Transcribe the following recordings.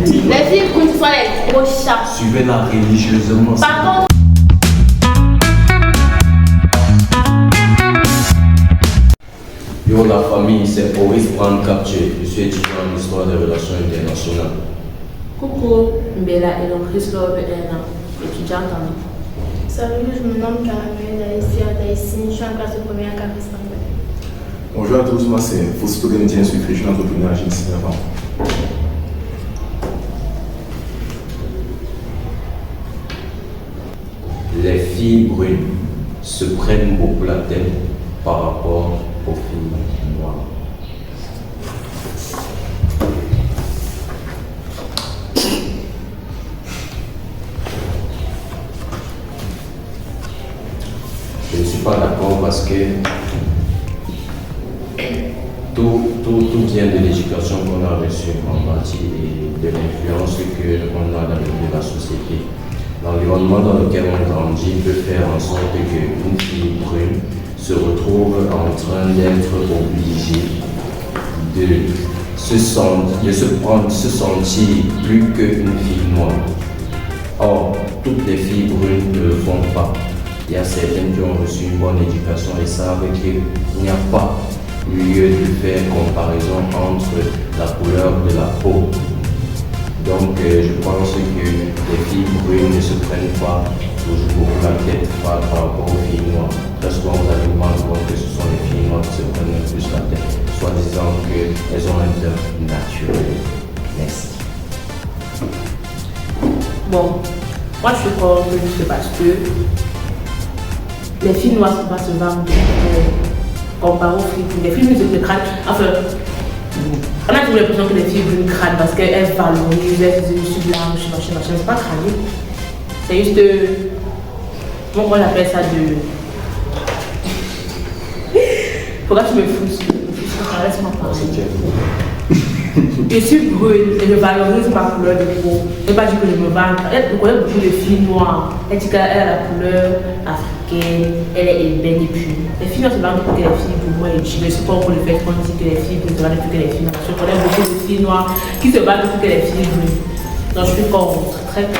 Les filles brunes sont les gros chats. Suivez-la religieusement. Par contre, Yo, la famille, c'est Maurice Brand Captier. Je suis étudiant en histoire des relations internationales. Coucou, Mbela et donc Chris Love étudiante en salut, je me nomme Caramel Daïsine, je suis en classe de première à Caris. Bonjour à tous, moi c'est Faustin Ganetien, je suis entrepreneur à Génie avant. Les filles brunes se prennent beaucoup la tête par rapport aux filles noires. Je ne suis pas d'accord parce que tout vient de l'éducation qu'on a reçue en partie et de l'influence qu'on a dans la société. L'environnement dans lequel on grandit peut faire en sorte qu'une fille brune se retrouve en train d'être obligée de se sentir plus qu'une fille noire. Or, toutes les filles brunes ne le font pas. Il y a certaines qui ont reçu une bonne éducation et savent qu'il n'y a pas lieu de faire comparaison entre la couleur de la peau. Donc je pense que les filles brunes ne se prennent pas toujours beaucoup la tête par rapport aux filles noires. Très souvent vous allez vous rendre compte que ce sont les filles noires qui se prennent le plus la tête, soit disant qu'elles ont un teint naturel. Merci. Bon, moi je suis contre juste parce que les filles noires ne sont pas se vendre comparé aux filles brunes. Les filles brunes se crânent. Enfin, on a toujours l'impression que les filles brunes crânent parce qu'elles valorisent, elles disent je suis blanche, machin. C'est pas crâner. C'est juste. Comment on appelle ça de. Pourquoi tu me fous? Laisse-moi parler. Je suis brune et je valorise ma couleur de peau. Je ne vais pas dire que je me vante. Je connais beaucoup de filles noires. Elle dit qu'elle a la couleur africaine, elle est ébène et puis. Les filles noires se vendent plus que les filles brunes. Et je ne suis pas pour le fait qu'on dit que les filles brunes se vendent plus que les filles noires. Je connais beaucoup de filles noires qui se vendent plus que les filles brunes. Donc je suis contre, très contre.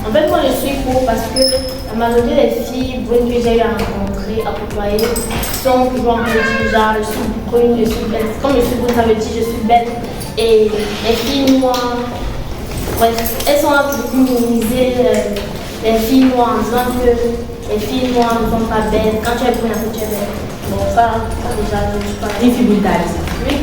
en fait, moi je suis pour parce que la majorité des filles brunes que j'ai eu à rencontrer, à côtoyer, sont toujours en train de dire genre je suis brune, je suis belle. Comme je suis brune, ça veut dire je suis belle. Et les filles noires, ouais, elles sont là pour minimiser les filles noires en disant que les filles noires ne sont pas belles. Quand tu es brune, après tu es belle. Bon, ça déjà, je ne suis pas. Une fille brune t'as dit. Oui.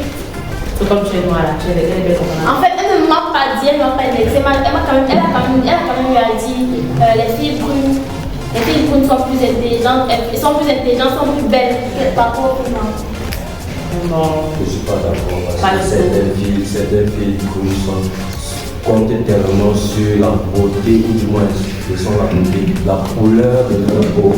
C'est comme tu es noire là, tu es belle comme ça. En fait, elle ne m'a pas dit, elle ne m'a pas dit. Elle a quand même eu à dire les filles brunes sont plus intelligentes, sont plus belles par rapport aux filles noires. Non. Je ne suis pas d'accord parce Pas que du certaines filles brunes comptent tellement sur la beauté, ou du moins ce sont la couleur de leur peau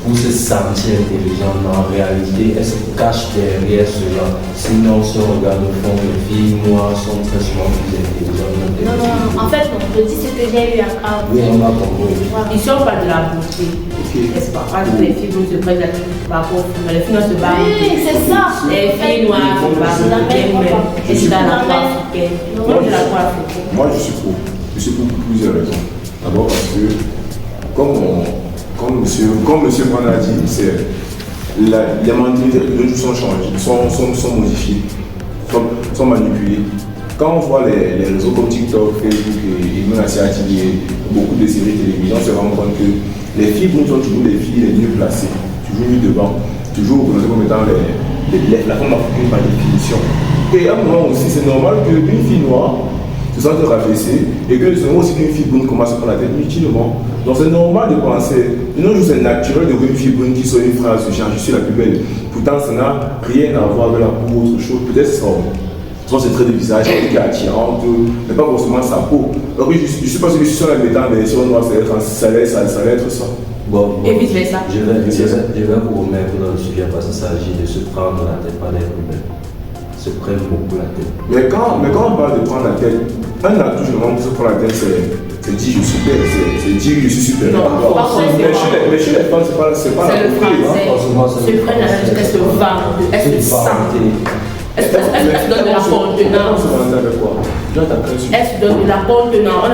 pour se sentir intelligent. En réalité, elles se cachent derrière cela. Sinon, si on regarde au fond, les filles noires sont très souvent plus intelligentes. Non, en fait, non, je dis ce que j'ai eu à faire. Oui, on a compris. Ils sont pas de la beauté. N'est-ce pas? Parce que les filles brunes se prennent par rapport aux filles, mais les filles noires se battent. Oui, c'est ça. Les filles noires se battent elles-mêmes. Et c'est dans la peau africaine. Moi, je la peau africaine. Moi je suis pour. Je suis pour plusieurs raisons. D'abord parce que, comme monsieur Brand a dit, les mentalités de tous sont changées, sont modifiées, sont manipulées. Quand on voit les réseaux comme TikTok, Facebook et même la CATV et beaucoup de séries télévision, on se rend compte que les filles brunes sont toujours les filles les mieux placées, toujours mises devant, toujours reconnues comme étant la femme africaine par définition. Et à un moment aussi, c'est normal qu'une fille noire se sente rabaissée et que c'est aussi qu'une fille brune commence à prendre la tête inutilement. Donc c'est normal de penser, non, c'est naturel de voir une fille brune qui soit une phrase de genre je suis la plus belle. Pourtant, ça n'a rien à voir avec la peau ou autre chose. Peut-être c'est très de visage, qui est attirante, mais pas forcément sa peau. Donc oui, je ne suis pas sûr que si on la mettant en version noire, ça allait être ça. Bon, Et vice versa. je vais vous remettre dans le sujet parce qu'il s'agit de se prendre la tête, pas d'être belle. Se prennent beaucoup la tête. Mais quand on parle de prendre la tête, un atout généralement pour se prendre la tête, c'est dire je suis belle, c'est dire je suis super. Non, mais chez les femmes, c'est pas la français. Se prennent la tête jusqu'à se vendre, elles se sentent. Elle se donne de la contenance. Elle se donne de la contenance.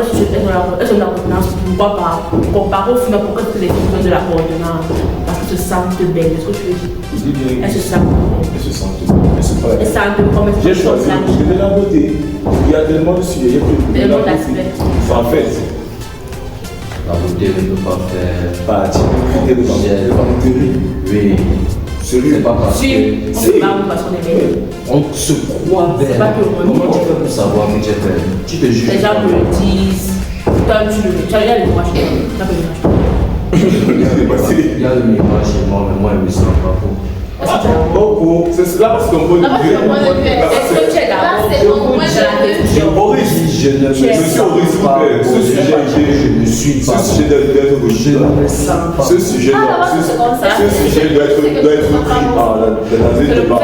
Elle se donne de la contenance. Pourquoi pas comparer au final, pourquoi les filles donnent de la contenance? Parce qu'elles se sentent belles. Est-ce que tu veux dire? Elles se sentent belles. Elles se sentent belles. Elles sentent comme elles J'ai choisi parce que de la beauté, il y a tellement de sujets, il y a tellement d'aspects. En fait, la beauté ne peut pas faire partie de la beauté. Oui. C'est pas parce que on se croit belle. Comment tu fais pour savoir que tu es belle? Tu te juges. Les gens me le disent. Toi, tu as le miroir chez moi. Il y a le miroir chez moi, mais moi, je ne me sens pas beau. Beaucoup, c'est là parce qu'on peut dire. Est-ce que tu es d'abord? Boris, je ne me sens pas beau. ce sujet je ne suis pas. Ce sujet doit être je ne me sens pas. Ce sujet doit être pris dans une débat.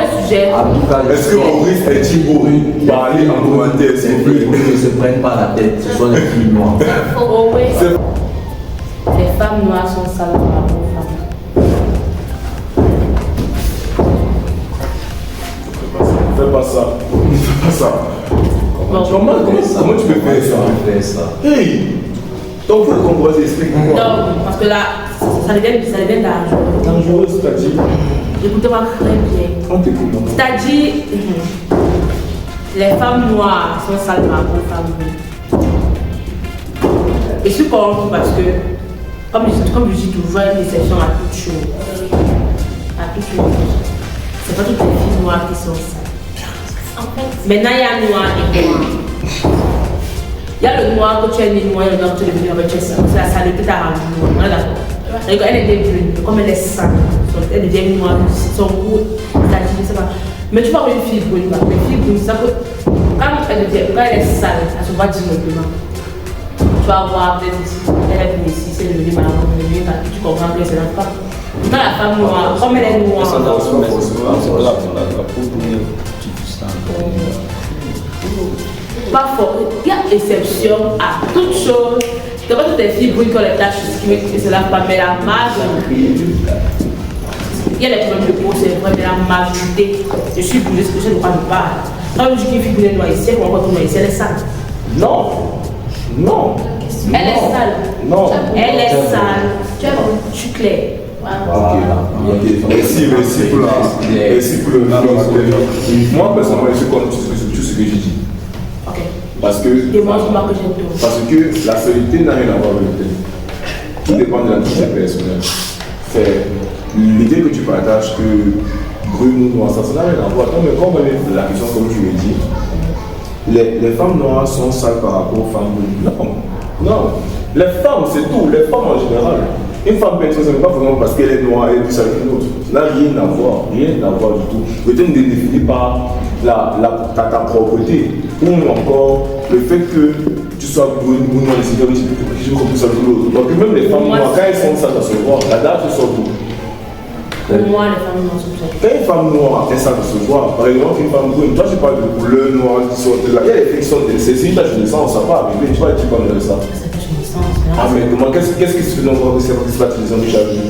Est-ce que Boris est-il beau? Parlez en commentaire, s'il vous plaît. Ne se prennent pas la tête, ce sont les filles noires. Les femmes noires sont sales par rapport aux femmes. Fais pas ça. Fais pas ça. Comment tu peux faire ça? Hey! Donc, vous comprenez, explique-moi. Non, parce que là, ça devient dangereux. Dangereux, c'est-à-dire? Écoutez-moi très bien. On t'écoute. C'est-à-dire, les femmes noires sont sales par rapport aux femmes bleues. Et je suis contre parce que, comme je dis toujours, il y a une exception à toute chose. À toute chose. C'est pas toutes les filles noires qui sont sales. Maintenant, il y a noir et noir. Il y a le noir que tu es né noir, le noir que tu es devenu avec tu es sale. C'est la saleté qui t'a rendu noir. On est d'accord. Elle était brune, comme elle est sale, elle devient noire, son goût, je ne sais pas. Mais tu vois une fille brune, les filles brunes, c'est ça que quand elle est sale, elle se voit directement. Tu vas voir peut-être ici, elle est venue ici, c'est devenue malade, tu comprends que c'est la femme. Quand la femme noire, comme elle est noire, pas fort. Il y a exception à toute chose. C'est pas toutes les filles brunes qui ont les taches qui c'est la femme, mais la majorité. Il y a les problèmes de peau, c'est vrai, mais la majorité. Je suis brûlée, c'est que je ne crois pas. Quand je dis qu'une fille brûlée noire ici, elle comprend ici, elle est sale. Non. Non. Elle est sale. Non. Elle est sale. Tu es bon, je suis claire. Merci pour le moi, personnellement, je suis contre tout ce que j'ai dit. Ok. Parce que la solitude n'a rien à voir avec le thème. Tout dépend de la touche personnelle. C'est l'idée que tu partages que brune ou noire, ça n'a rien à voir. Non, mais comme la question, comme je l'ai dit, les femmes noires sont sales par rapport aux femmes brunes. Non. Non. Les femmes, c'est tout. Les femmes en général. Une femme belle, ce n'est pas vraiment parce qu'elle est noire et plus sale qu'une autre. Ça n'a rien à voir du tout. Peut-être ne définit pas ta propreté. Ou encore le fait que tu sois brune ou noire, c'est quelque chose comme ça ou l'autre. Donc même les femmes noires, quand elles sont sales, ça se voit. La date se sort d'où? Pour moi, les femmes noires sont sales. Quand une femme noire est sale, ça se voit. Par exemple, une femme brune, toi tu parles de couleur noire qui sortent là. Il y a des filles qui sont c'est une tache de sang, ça va arriver. Tu vois, tu parles de ça. Ah mais comment, qu'est-ce que tu veux voir que c'est pas tu les déjà vu?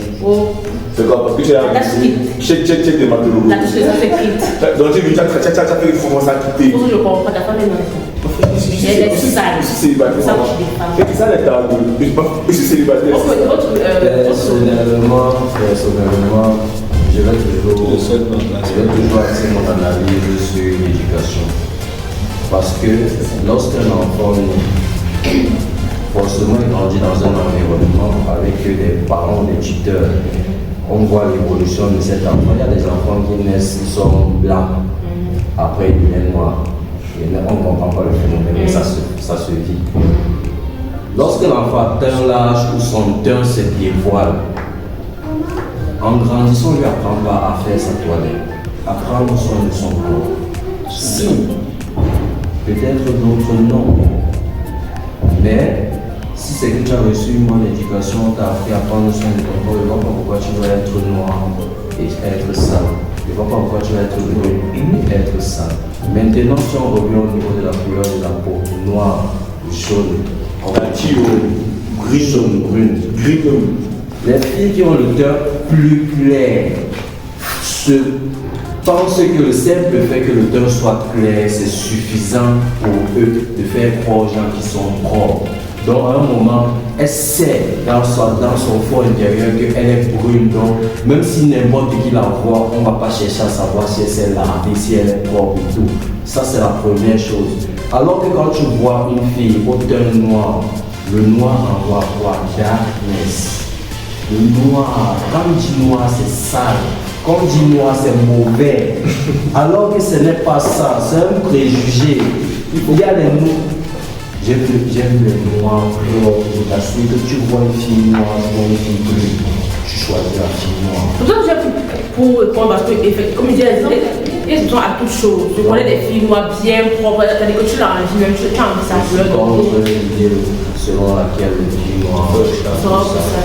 C'est quoi? Parce que tu as check des matologues. La touche de sang, c'est quitte. Donc tu as fait il faut commencer à quitter. Pour je comprends pas, ta femme est noire. Elle est sale. Je suis célibataire. C'est ça les tables. Je suis célibataire. Personnellement, je vais toujours axer mon analyse sur l'éducation. Parce que lorsqu'un enfant forcément il grandit dans un environnement avec des parents, des tuteurs, on voit l'évolution de cet enfant. Il y a des enfants qui naissent, ils sont blancs, après ils deviennent noirs. Et on ne comprend pas le phénomène, mais ça se vit. Lorsque l'enfant atteint l'âge où son teint se dévoile, en grandissant, on ne lui apprend pas à faire sa toilette, à prendre soin de son corps. Si, peut-être d'autres non. Mais si c'est que tu as reçu une bonne éducation, on t'a appris à prendre soin de ton corps, je ne vois pas pourquoi tu vas être noir et être sale. Je ne vois pas pourquoi tu vas être brun et être sale. Maintenant, si on revient au niveau de la couleur de la peau, noir, jaune, gris, jaune, brune, les filles qui ont le teint plus clair pensent que le simple fait que le ton soit clair, c'est suffisant pour eux de faire croire aux gens qui sont propres. Donc à un moment, elle sait dans son fond intérieur qu'elle est brune. Donc même si n'importe qui la voit, on ne va pas chercher à savoir si elle s'est lavée, si elle est propre et tout. Ça c'est la première chose. Alors que quand tu vois une fille au teint noir, le noir envoie quoi? Darkness. Le noir, quand on dit noir c'est sale. Quand on dit noir c'est mauvais. Alors que ce n'est pas ça, c'est un préjugé. Il y a les mots. J'aime les noirs propres, parce que tu vois une fille noire, tu vois une fille bleue, tu choisis la fille noire. C'est pour ça que j'ai pour répondre, parce que, comme je disais, ils sont à toute chose. Je connais des filles noires bien propres, c'est-à-dire que tu l'as envie, même tu as envie ça couleur. Contre l'idée selon laquelle les filles noires sera pour ça.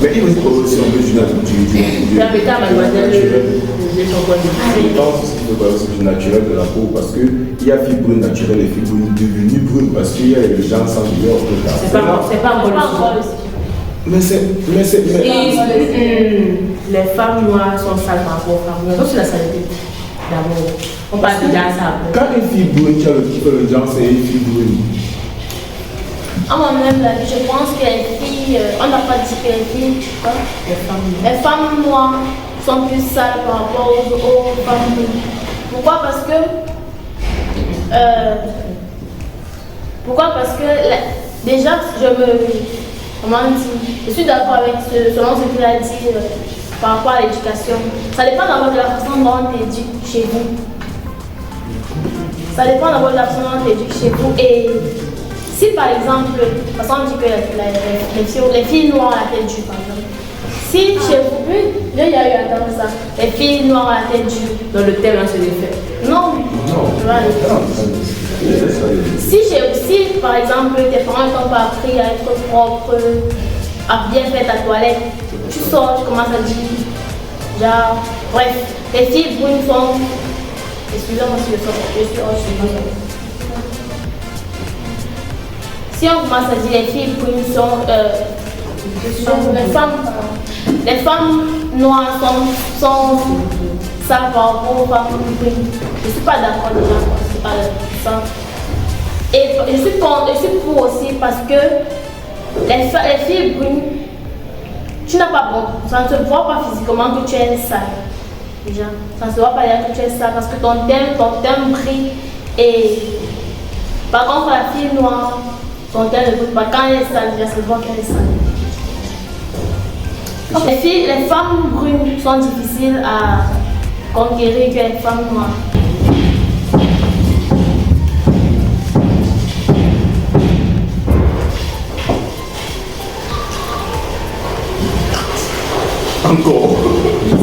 Mais il me dit aussi un peu du mademoiselle, je pense aussi qu'il faut parler aussi du naturel de la peau parce qu'il y a filles brunes naturelles et filles brunes devenues brunes parce qu'il y a les gens sans lueur au cas. C'est pas encore le sujet. Les femmes noires sont sales par rapport aux femmes noires. C'est la saleté d'abord. On parle déjà à ça. Quand une fille brune qui a le petit peu de genre, c'est une fille brune. À moi-même, je pense que les filles, on n'a pas dit que les filles, les femmes noires sont plus sales par rapport aux femmes brunes. Pourquoi? Parce que déjà, je suis d'accord avec selon ce qu'il a dit par rapport à l'éducation. Ça dépend d'abord de la façon dont on t'éduque chez vous. Ça dépend d'abord de la façon dont on t'éduque chez vous. Et si par exemple, parce qu'on dit que les filles noires à la tête dure, par exemple. Si chez vous, il y a eu à ça, les filles noires à la tête dure. Dans le thème, c'est des faits. Non. Si par exemple tes parents ne t'ont pas appris à être propre, à bien faire ta toilette, tu sors, tu commences à dire, genre, bref, les filles brunes sont. Excusez-moi si je suis si on commence à dire les filles brunes sont. Les femmes noires sont sales par rapport aux femmes brunes. Je ne suis pas d'accord déjà, c'est pas ça. Et je suis pour aussi parce que les filles brunes, tu n'as pas bon, ça ne se voit pas physiquement que tu es sale. Déjà, ça ne se voit pas que tu es sale parce que ton teint brille. Et par contre, la fille noire, son teint ne brille pas. Quand elle est sale, déjà, ça se voit qu'elle est sale. Les femmes brunes sont difficiles à conquérir que les femmes noires. Encore. Je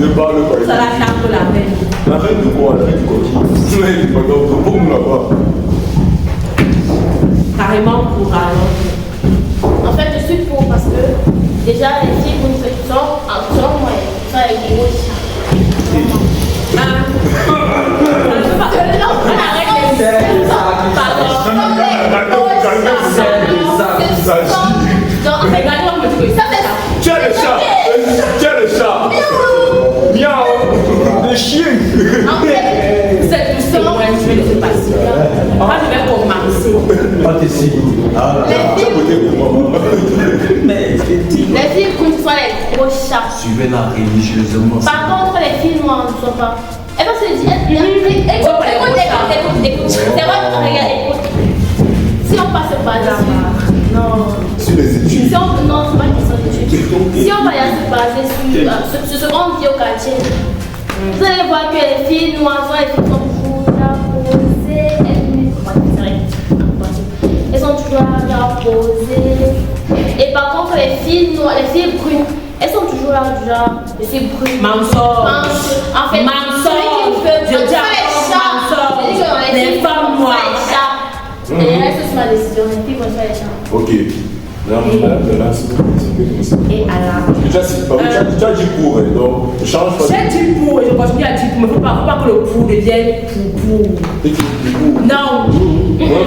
ne parle pas. Ça la tape de la reine. La reine de quoi? La reine du coquille. La reine du coquille. Pourquoi nous là-bas? Carrément pour alors. En fait, je suis pour parce que déjà les filles sont selon moi, sont avec des gros chiens. Tiens le chat. Miaou. Le chien. C'est justement moi je vais laisser passer. Moi je vais commencer. Pas ici. Les filles brunes sont les gros chats. Suivez-la religieusement. Par contre, les filles noires ne sont pas. Elles vont se dire, écoute. C'est vrai, regarde, écoute. Si on passe par dessus. Non. Sur les études. Non, c'est pas une question d'études. Si on va se baser sur ce qu'on dit au quartier, vous allez voir que les filles noires sont les filles qui sont toujours là posées. Elles sont toujours là posées. Et par contre, les filles noires, les filles brunes, elles sont toujours là, genre, les filles brunes. Mansor. En fait, je dis encore les femmes noires. Et le reste, c'est ma décision. Les filles vont faire les chats. Ok. Et alors. Tu as dit pour, donc je change pas. J'ai dit pour et je continue à dire pour, mais il ne faut pas que le pour devienne pour. Non. Moi,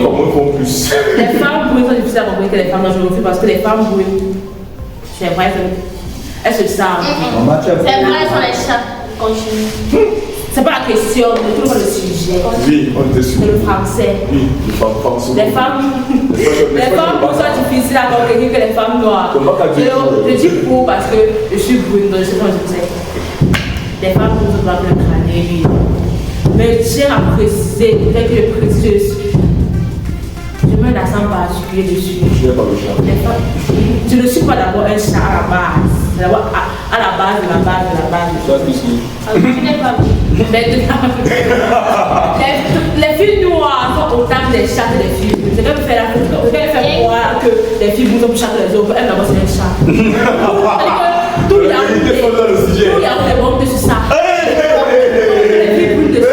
plus. Les femmes brunes sont difficiles à comprendre que les femmes noires, je refuse parce que les femmes brunes, c'est vrai, elles se savent. C'est vrai, sont les chats. Continue. C'est pas la question, mais tout le sujet. Oui, on était sûr. C'est le français. Oui, les femmes françaises. Les femmes sont difficiles à conquérir que les femmes noires. Je dis pour parce que je suis brune, donc je sais. Les femmes ne sont pas le crâne, oui. Mais je tiens à préciser, dès que je précise, je mets l'accent particulier dessus. Je n'ai pas le chat. Je ne suis pas d'abord un chat à la base. C'est d'abord à la base de la base de la base. Ça, qu'est-ce Tu n'es pas Les filles noires sont autant des chats que des filles. C'est comme faire la photo. C'est comme faire croire que les filles sont plus chats que les autres. Elles d'abord c'est un chat. Tout il y a des bombes de ça. Les filles plus de chats.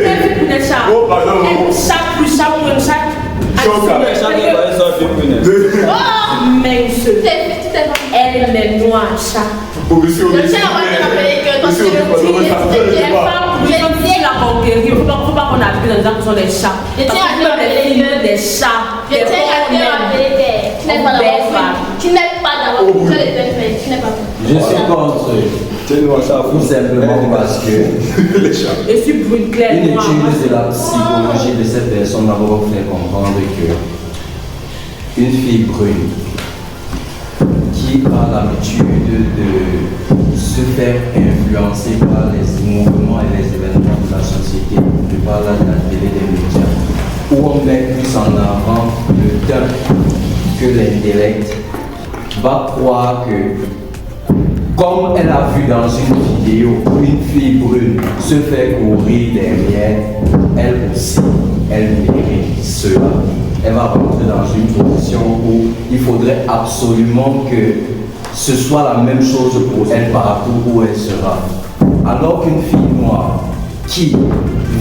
Les filles plus de chats. Oh, pardon. Chat plus chat moins chat. Mais elle est noire, chat. Je tiens à rappeler que dans les femmes, Je dis la conquérir, il ne faut pas qu'on appuie dans les gens qui sont des chats. Je tiens à te rappeler que des chats. Je tiens à te rappeler que tu n'es pas d'abord. Tu n'es pas d'abord. Tu n'es pas. Je suis contre. Tout simplement parce que Je suis brune claire. une étude de la psychologie de cette personne m'a fait comprendre que une fille brune qui a l'habitude de se faire influencer par les mouvements et les événements de la société, je parle là de la télé, des médias, où on met plus en avant le teint que l'intellect, va croire que comme elle a vu dans une vidéo une fille brune se fait courir derrière, elle aussi, elle mérite cela. Elle va rentrer dans une position où il faudrait absolument que ce soit la même chose pour elle partout où elle sera. Alors qu'une fille noire qui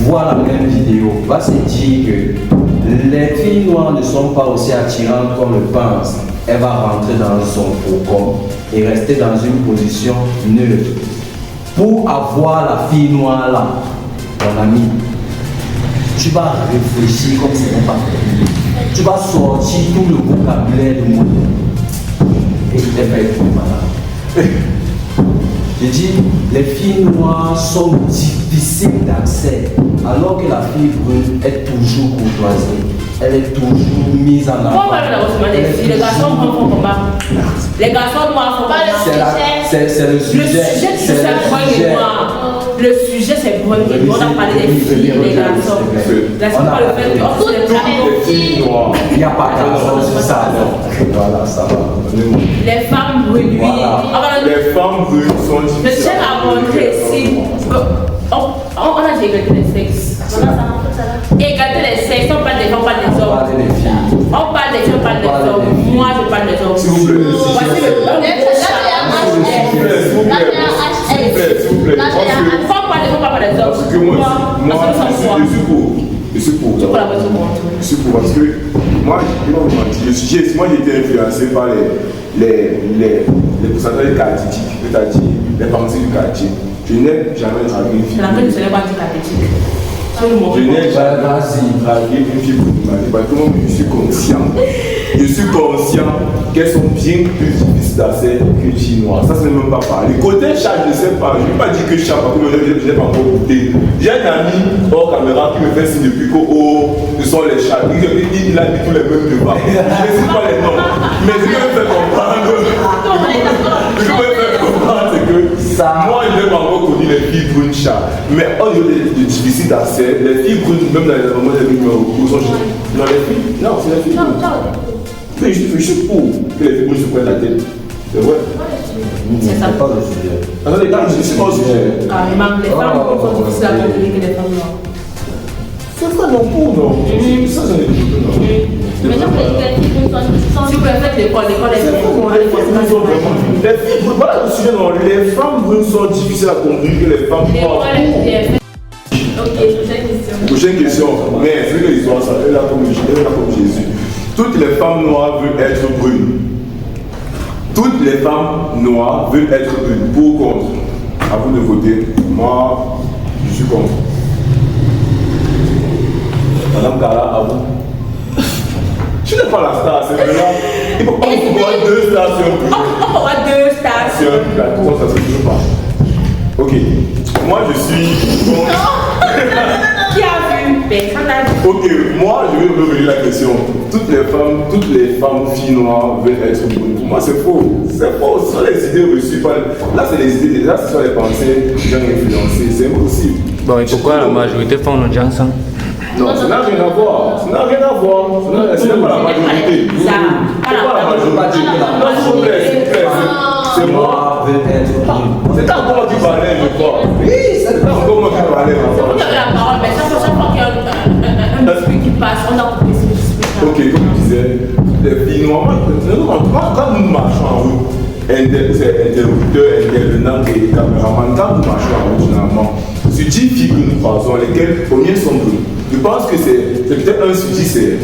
voit la même vidéo va se dire que les filles noires ne sont pas aussi attirantes qu'on le pense. Elle va rentrer dans son cocon et rester dans une position neutre. Pour avoir la fille noire là, mon ami, tu vas réfléchir comme c'est pas possible. Tu vas sortir tout le vocabulaire du monde. Et tu t'es fait malade. Je dis, les filles noires sont difficiles d'accès, alors que la fille brune est toujours courtoisée. Elle est toujours mise en avant. Pourquoi on parle d'avancement des filles? Les garçons ne font pas. Les garçons noirs font pas. C'est le sujet. Le sujet, c'est brun et noir. Le sujet, c'est brun et noir. On a parlé des filles et des garçons. Laisse-moi pas le fait que il n'y a pas de garçons sur ça. Voilà, ça va. Les femmes brunes, oui. Les femmes brunes sont difficiles. Je tiens à montrer ici. On a déjà égalité des sexes. Égalité des sexes, on parle des femmes, on parle des hommes. On parle des filles, on parle des hommes. Moi, je parle des hommes. S'il vous plaît, voici le s'il vous plaît. Pourquoi on parle des femmes, on parle des hommes? Parce que moi, je suis pour. C'est pour la voiture pour rentrer. Je suis pour parce que moi, je ne vais pas vous mentir. Moi, j'ai été influencé par les pourcentages caractéristiques, c'est-à-dire les pensées du quartier. Je n'ai jamais dragué une fille. La je ne sais pas dire caractéristique. Je n'ai jamais dragué une fille pour ma vie. Parce que moi, je suis conscient. Je suis conscient qu'elles sont bien plus difficiles d'accès qu'une fille noire. Ça, c'est même pas parler. Côté chat, je ne sais pas. Je ne vais pas dire que chat, parce que je n'ai pas encore goûté. J'ai un ami hors caméra qui me fait signe depuis que ce sont les chats. Il a mis tous les mêmes devant. Je ne sais pas les noms. Mais ce que je me fais comprendre, c'est que moi, je n'ai pas encore connu les filles brunes chats. Mais au niveau des difficiles d'accès, les filles brunes, même dans les moments des numéros, sont non, les filles. Non, c'est les filles brunes. Mais je suis pour que les filles brunes se prennent la tête. C'est vrai. C'est ça. Pas le sujet. Attendez, je suis pas au sujet. Carrément, les femmes sont difficiles à conquérir que les femmes noires. C'est pas non pour, non. Ça, j'en ai dit non. Mais je peux dire que les filles sont Si vous pouvez faire l'école est voilà le sujet, non. Les femmes brunes sont difficiles à conquérir que les femmes noires. Ok, prochaine question. Prochaine question. Mais c'est que l'histoire, ça, elle est là comme Jésus. Toutes les femmes noires veulent être brunes. Toutes les femmes noires veulent être brunes. Pour ou contre? À vous de voter. Moi, je suis contre. Madame Kala, à vous. Je n'es pas la star, c'est vraiment. Il faut pas voir 2 stars sur un plateau. On peut voir 2 stars Sur un plateau, ça se fait toujours pas. Ok. Moi, je suis. Qui a vu? Personne n'a vu. Ok, moi je vais revenir la question. Toutes les femmes filles noires veulent être brunes. Pour moi c'est faux. C'est faux. Ce sont les idées reçues par. Là c'est les idées, là ce sont les pensées des gens influencés. C'est impossible. Bon, et pourquoi la majorité font le Janssen? Non, ça n'a rien à voir. Ça n'a rien à voir. Ce n'est pas la majorité. C'est pas la majorité. Non, s'il vous plaît, s'il vous plaît. C'est moi. C'est encore du balai, je crois. Oui, c'est encore moi qui balai. C'est vous qui avez la parole, mais chaque fois qu'il y a un esprit qui passe, on a coupé ce esprit. Ok, comme je disais, les filles noires, quand nous marchons en route, c'est interrupteur, intervenant et caméraman, quand nous marchons en route, généralement, sur 10 filles que nous croisons, lesquelles combien sont brunes? Je pense que c'est peut-être 1 sur 10, c'est.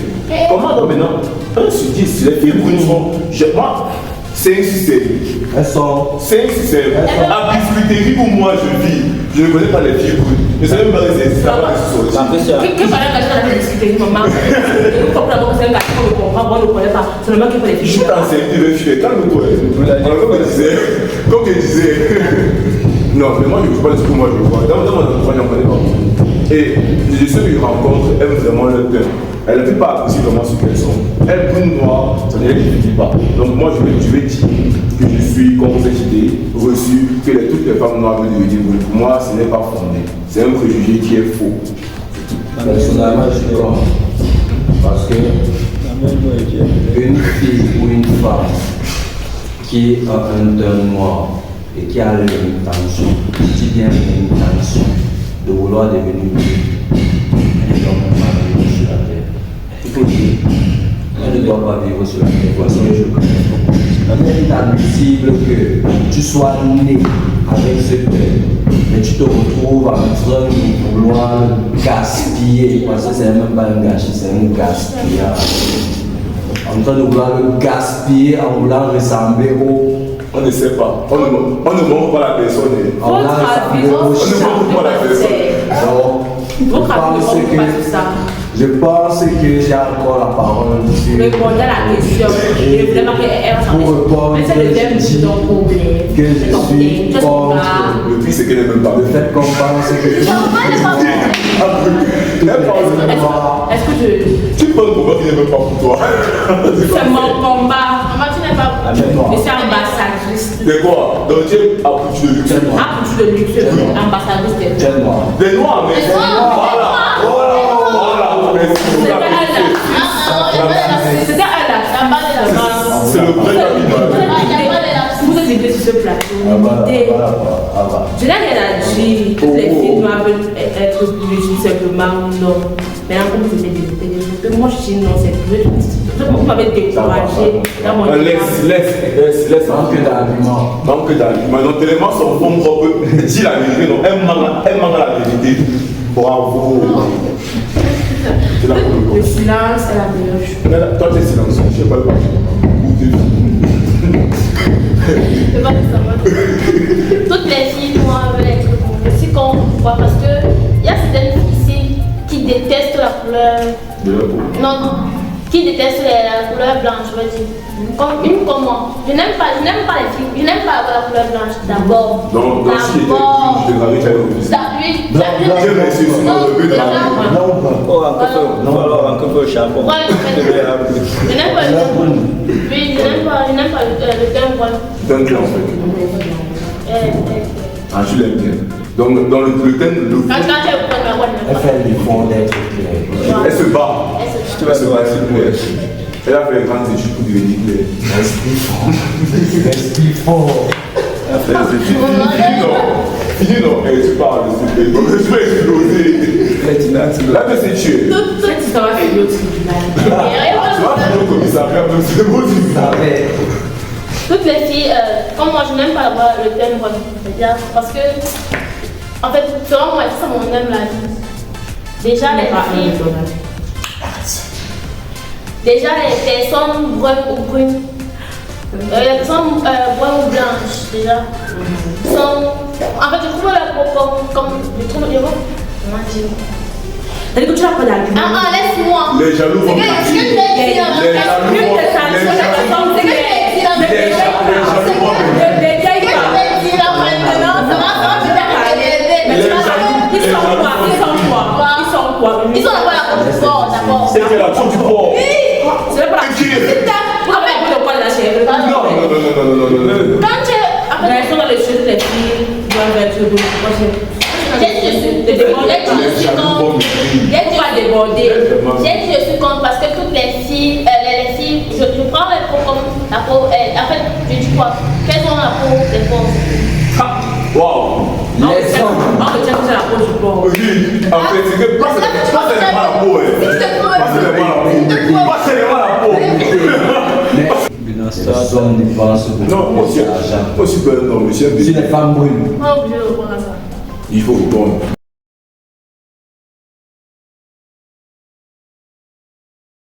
Comment donc maintenant 1 sur 10, les filles brunes sont. Moi, 5 sur 7. Elles sont. 5 sur 7. À Biscuiterie où moi je vis, je ne connais pas les filles brunes. Je ne sais même pas les exister. Que fallait que je l'avais discuté, maman? Il faut que c'est un garçon, on comprend, on ne connaît pas. C'est le mec qui fait les Je filles. suis enceinte de filles, calme-toi. Comme je disais. Non, mais moi je ne veux pas dire ce que moi je vois. Dans mon entourage, j'en connais pas. Et ceux que je rencontre aiment vraiment le thème. Elles ne peuvent pas apprécier vraiment ce qu'elles sont. Elles brunes noires, ça ne les définit pas. Donc moi je vais dire que je suis contre cette idée reçue que toutes les femmes noires veulent devenir brunes. Pour moi, ce n'est pas fondé. C'est un préjugé qui est faux. Personnellement, je suis contre. Parce que une fille ou une femme qui a un teint noir et qui a l'intention, je dis bien l'intention, de vouloir devenir brune, elle ne doit même pas vivre sur la terre. Il faut dire, elle ne doit pas vivre sur la terre. Voici que je connais. Il est inadmissible que tu sois né avec ce teint, mais tu te retrouves en train de vouloir gaspiller, parce que c'est même pas un gâchis, c'est un gaspillage. En train de vouloir le gaspiller en voulant ressembler au. On ne sait pas. On ne montre pas la personne. Votre avis, on ne montre pas la personne. Votre avis, on ne pas tout ça. Je pense que j'ai encore la parole dessus. Répondez à la question. Je voulais marquer Pour mais c'est le thème de ton problème. Que je suis contre. Le pire, c'est qu'elle n'est même pas. Le fait qu'on pense que je suis. Est-ce que je. Tu penses pourquoi tu n'es même pas pour toi? C'est mon combat. Maman, tu n'es pas. Je suis ambassadrice. C'est quoi? Donc tu es accouché de luxe. Accouché de luxe, ambassadrice des Tu es noir. Des noirs, mais c'est voilà. C'était un lapsus. C'est le vrai Vous êtes invité sur ce plateau. Je n'ai rien à dire. Toutes les filles doivent être plus tout simplement non. Maintenant, comme vous êtes développé, moi je dis non, c'est plus. Vous m'avez découragé dans mon laisse. Manque d'argument. Non, tellement son fond propre dit la vérité. Non, elle manque la vérité. Bravo. Le silence est la meilleure chose. Toi, tu es silencieux, je ne sais pas le pas. C'est pas que ça va. Toutes les filles noires veulent être brunes. Je suis contre. Pourquoi? Parce que il y a certaines filles ici qui détestent la couleur. De la peau. Non, qui détestent la couleur blanche, je veux dire. Comme moi. Je n'aime pas les filles. Je n'aime pas la couleur blanche. D'abord. Donc si je te gravais, tu allais refuser. Dieu merci, sinon le but de la Je n'aime pas je n'aime pas le teint brun. D'un clan en fait. Ah, je l'aime bien. Donc dans le thème, le Quand tu es brun, Elle fait l'effort d'être claire. elle se bat. Elle se bat, s'il vous plaît. Elle a fait les grandes études pour devenir claire. Respire fort. Elle a fait les études. Fini non, tu parles de ce pays. Je vais exploser. Là, c'est tué. Cette histoire va finir au tribunal. Tu vas finir au commissariat, même si c'est beau, tu savais. Toutes les filles, comme moi, je n'aime pas avoir le thème brun. C'est-à-dire, parce que, en fait, selon moi, c'est ça mon aime la vie. Déjà, les filles. Déjà, les personnes brunes ou brunes. Les personnes brunes ou blanches, déjà, sont. En fait, je trouve leur propos comme. Je trouve les mots. Comment dire? C'est-à-dire que tu n'as pas d'argument. Laisse-moi. Les jaloux vont C'est que je vais dire. c'est que la peau du porc. C'est pas la Qui est Vous avez un peu de poil de la chèvre. Non. Quand tu. Elles sont dans les cheveux des filles, doivent être de moi Je suis contre parce que toutes les filles, je prends la peau comme la peau, en fait, je dis quoi? Qu'elles ont la peau des pauvres. Waouh. Les hommes. On retient que c'est la peau du porc. Oui, en fait, c'est que pas seulement la peau. Pas seulement la peau. Les hommes dépensent beaucoup Non, d'argent. moi, super, non, monsieur. Si les femmes brûlent. Pas obligé de prendre ça. Il faut répondre.